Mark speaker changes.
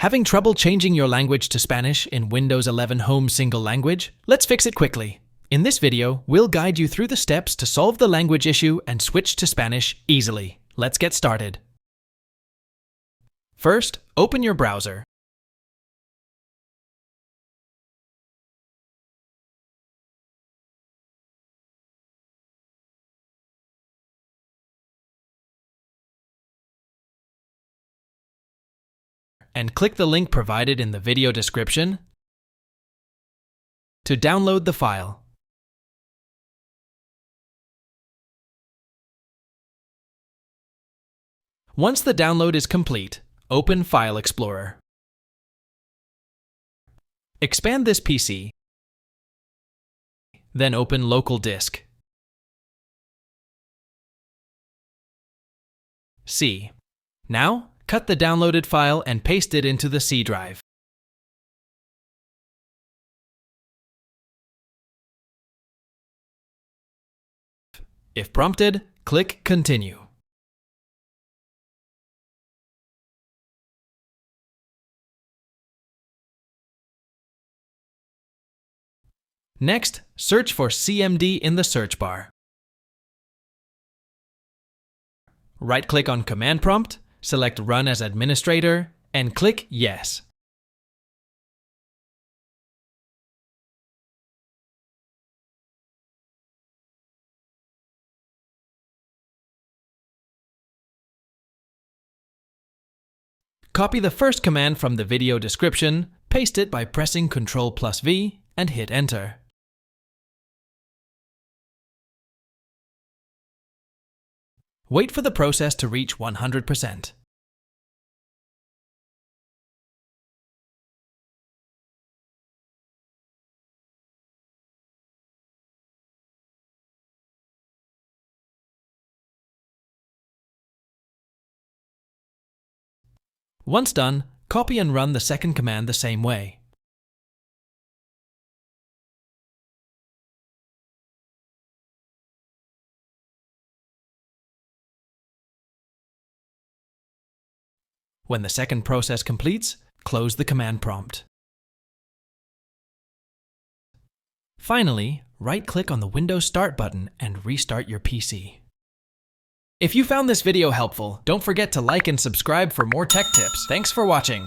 Speaker 1: Having trouble changing your language to Spanish in Windows 11 Home Single Language? Let's fix it quickly. In this video, we'll guide you through the steps to solve the language issue and switch to Spanish easily. Let's get started. First, open your browser. And click the link provided in the video description to download the file. Once the download is complete, open File Explorer. Expand this PC, then open Local Disk. C. Now, cut the downloaded file and paste it into the C drive. If prompted, click Continue. Next, search for CMD in the search bar. Right-click on Command Prompt, select Run as Administrator, and click Yes. Copy the first command from the video description, paste it by pressing Ctrl+V, and hit Enter. Wait for the process to reach 100%. Once done, copy and run the second command the same way. When the second process completes, close the command prompt. Finally, right-click on the Windows Start button and restart your PC. If you found this video helpful, don't forget to like and subscribe for more tech tips. Thanks for watching.